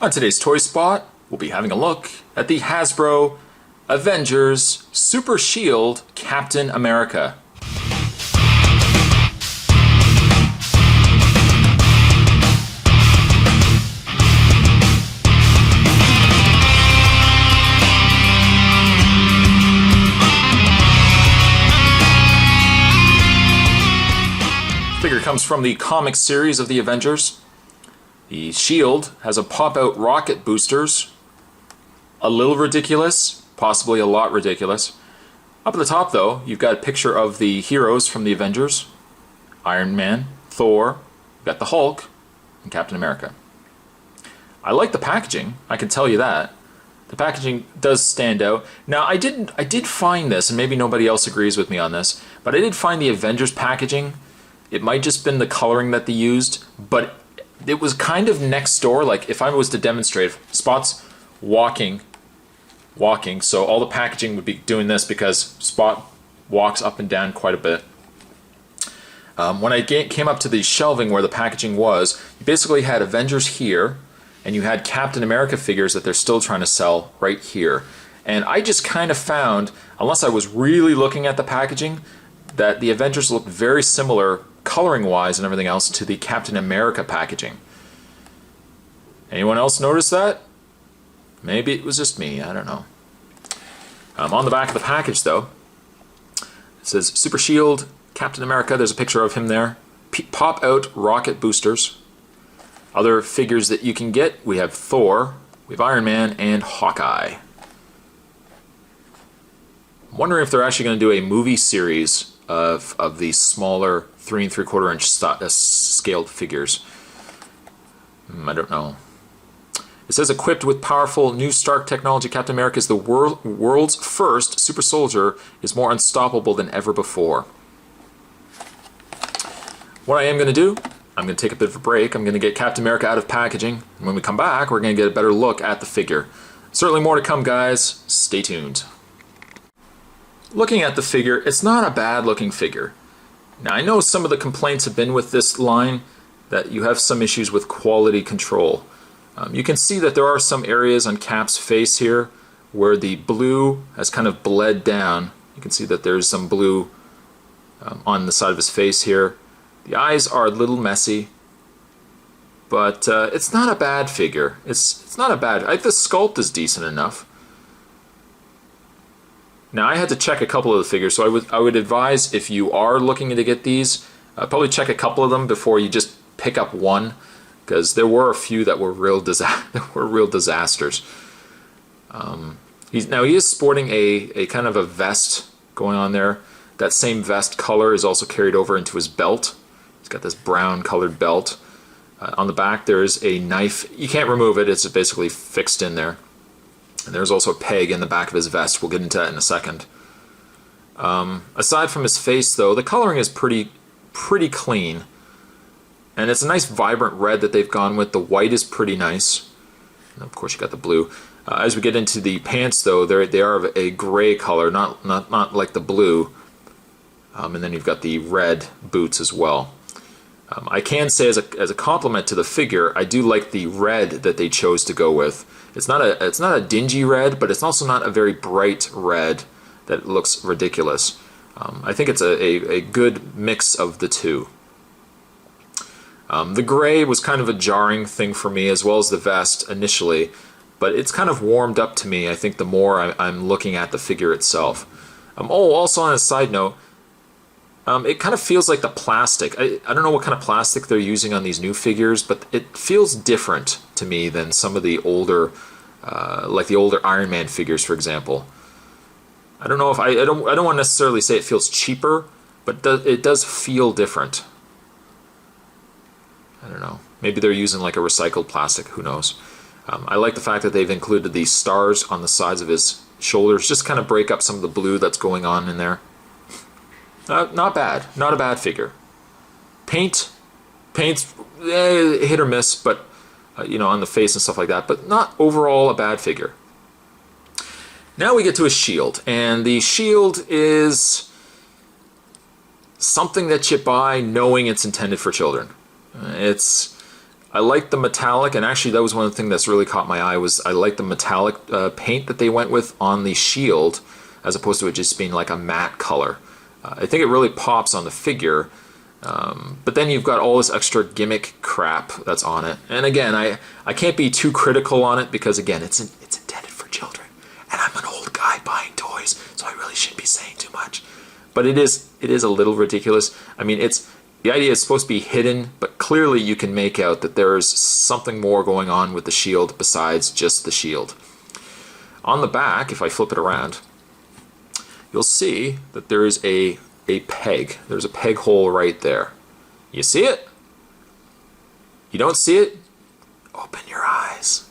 On today's Toy Spot, we'll be having a look at the Hasbro Avengers Super Shield Captain America. The figure comes from the comic series of the Avengers. The shield has a pop-out rocket boosters. A little ridiculous, possibly a lot ridiculous. Up at the top though, you've got a picture of the heroes from the Avengers. Iron Man, Thor, you've got the Hulk, and Captain America. I like the packaging, I can tell you that. The packaging does stand out. Now I did find this, and maybe nobody else agrees with me on this, but I did find the Avengers packaging, it might just been the coloring that they used, but it was kind of next door. Like if I was to demonstrate, Spot's walking, so all the packaging would be doing this because Spot walks up and down quite a bit. When I came up to the shelving where the packaging was, you basically had Avengers here, and you had Captain America figures that they're still trying to sell right here. And I just kind of found, unless I was really looking at the packaging, that the Avengers looked very similar coloring wise and everything else to the Captain America packaging. Anyone else notice that? Maybe it was just me, I don't know. On the back of the package though, it says Super Shield Captain America. There's a picture of him there. Pop out rocket boosters. Other figures that you can get, we have Thor, we have Iron Man, and Hawkeye. I'm wondering if they're actually going to do a movie series of these smaller 3 3/4 inch scaled figures. I don't know. It says equipped with powerful new Stark technology, Captain America is the world's first super soldier, is more unstoppable than ever before. What I am going to do, I'm going to take a bit of a break. I'm going to get Captain America out of packaging. And when we come back, we're going to get a better look at the figure. Certainly more to come, guys. Stay tuned. Looking at the figure, it's not a bad looking figure. Now I know some of the complaints have been with this line that you have some issues with quality control. You can see that there are some areas on Cap's face here where the blue has kind of bled down. You can see that there's some blue on the side of his face here. The eyes are a little messy, but it's not a bad figure. It's not a bad. The sculpt is decent enough. Now I had to check a couple of the figures, so I would advise if you are looking to get these, probably check a couple of them before you just pick up one, because there were a few that were real disasters. He is sporting a kind of a vest going on there. That same vest color is also carried over into his belt. He's got this brown colored belt. On the back there is a knife. You can't remove it, it's basically fixed in there. And there's also a peg in the back of his vest. We'll get into that in a second. Aside from his face, though, the coloring is pretty clean. And it's a nice vibrant red that they've gone with. The white is pretty nice. And of course, you got the blue. As we get into the pants, though, they are of a gray color, not like the blue. And then you've got the red boots as well. I can say as a compliment to the figure, I do like the red that they chose to go with. It's not a dingy red, but it's also not a very bright red that looks ridiculous. I think it's a good mix of the two. The gray was kind of a jarring thing for me, as well as the vest initially, but it's kind of warmed up to me, I think, the more I'm looking at the figure itself. Also on a side note, it kind of feels like the plastic. I don't know what kind of plastic they're using on these new figures, but it feels different to me than some of the older, like the older Iron Man figures, for example. I don't know if I don't want to necessarily say it feels cheaper, but it does feel different. I don't know. Maybe they're using like a recycled plastic. Who knows? I like the fact that they've included these stars on the sides of his shoulders, just kind of break up some of the blue that's going on in there. Not bad. Not a bad figure. Paint's hit or miss, but on the face and stuff like that, but not overall a bad figure. Now we get to a shield, and the shield is something that you buy knowing it's intended for children. I like the metallic, and actually that was one of the things that's really caught my eye, was I like the metallic paint that they went with on the shield, as opposed to it just being like a matte color. I think it really pops on the figure, but then you've got all this extra gimmick crap that's on it. And again, I can't be too critical on it, because again, it's intended for children, and I'm an old guy buying toys, so I really shouldn't be saying too much. But it is a little ridiculous. I mean, the idea is supposed to be hidden, but clearly you can make out that there's something more going on with the shield besides just the shield. On the back, if I flip it around, you'll see that there is a peg. There's a peg hole right there. You see it? You don't see it? Open your eyes.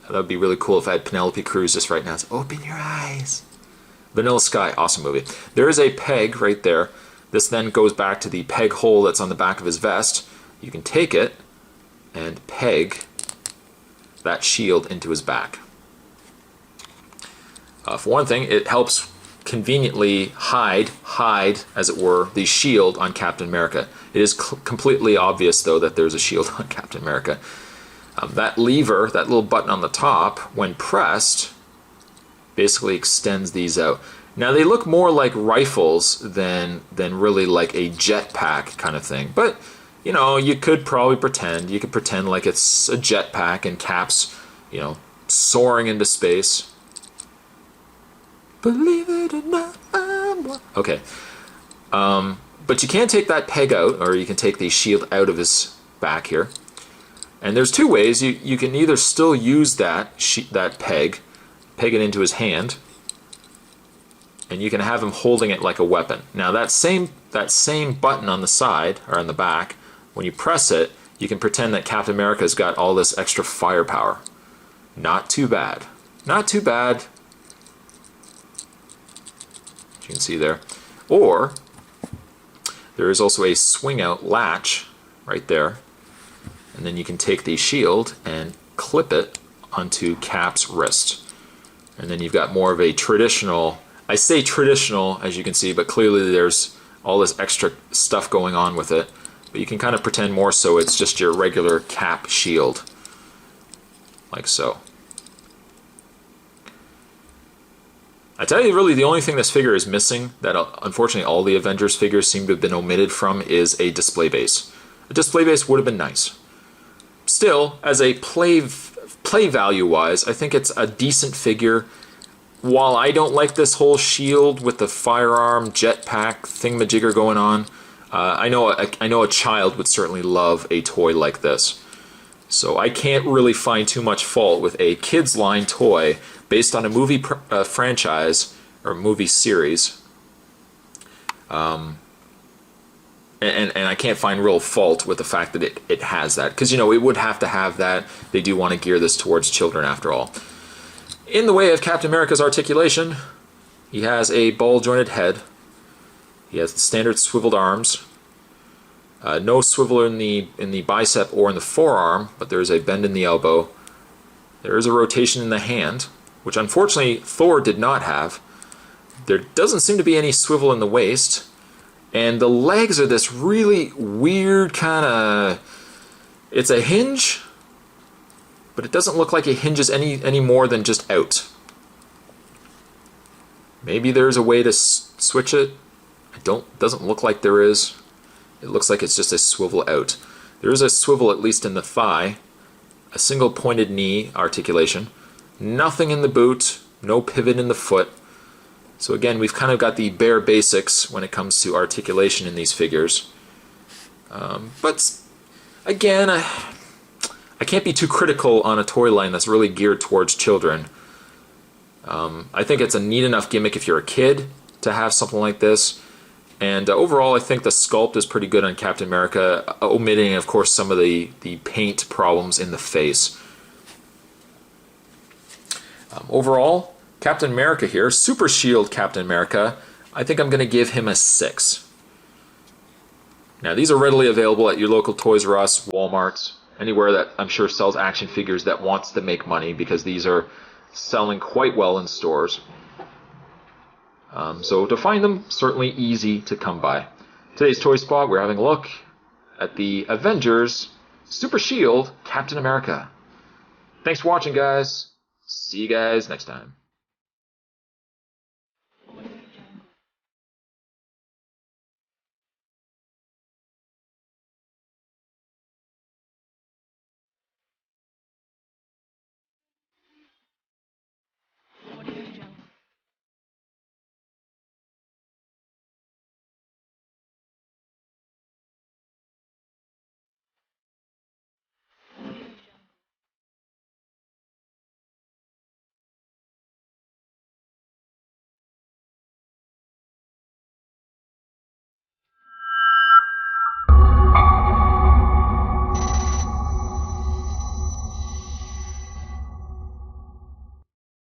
That would be really cool if I had Penelope Cruz just right now. It's, open your eyes. Vanilla Sky, awesome movie. There is a peg right there. This then goes back to the peg hole that's on the back of his vest. You can take it and peg that shield into his back. For one thing, it helps conveniently hide, as it were, the shield on Captain America. It is completely obvious, though, that there's a shield on Captain America. That lever, that little button on the top, when pressed, basically extends these out. Now, they look more like rifles than really like a jetpack kind of thing. But, you know, you could probably pretend. You could pretend like it's a jetpack and Cap's, you know, soaring into space. Believe it or not, okay. But you can take that peg out, or you can take the shield out of his back here. And there's two ways. You can either still use that peg it into his hand, and you can have him holding it like a weapon. Now that same button on the side, or on the back, when you press it, you can pretend that Captain America's got all this extra firepower. Not too bad. Not too bad. You can see there. Or there is also a swing out latch right there, and then you can take the shield and clip it onto Cap's wrist, and then you've got more of a traditional, I say traditional as you can see, but clearly there's all this extra stuff going on with it, but you can kind of pretend more so it's just your regular Cap shield, like so. I tell you, really, the only thing this figure is missing, that unfortunately all the Avengers figures seem to have been omitted from, is a display base. A display base would have been nice. Still, as a play value-wise, I think it's a decent figure. While I don't like this whole shield with the firearm jetpack thingamajigger going on, I know a child would certainly love a toy like this. So I can't really find too much fault with a kids line toy based on a movie franchise or movie series, and I can't find real fault with the fact that it has that, because you know it would have to have that. They do want to gear this towards children after all. In the way of Captain America's articulation, he has a ball-jointed head. He has the standard swiveled arms. No swivel in the bicep or in the forearm, but there is a bend in the elbow. There is a rotation in the hand, which unfortunately Thor did not have. There doesn't seem to be any swivel in the waist. And the legs are this really weird kind of... It's a hinge, but it doesn't look like it hinges any more than just out. Maybe there's a way to switch it. Doesn't look like there is. It looks like it's just a swivel out. There is a swivel at least in the thigh. A single pointed knee articulation. Nothing in the boot. No pivot in the foot. So again, we've kind of got the bare basics when it comes to articulation in these figures. But again, I can't be too critical on a toy line that's really geared towards children. I think it's a neat enough gimmick if you're a kid to have something like this. And overall, I think the sculpt is pretty good on Captain America, omitting, of course, some of the paint problems in the face. Overall, Captain America here, Super Shield Captain America, I think I'm going to give him a 6. Now, these are readily available at your local Toys R Us, Walmart, anywhere that I'm sure sells action figures that wants to make money, because these are selling quite well in stores. So to find them, certainly easy to come by. Today's Toy Spot, we're having a look at the Avengers Super Shield Captain America. Thanks for watching, guys. See you guys next time.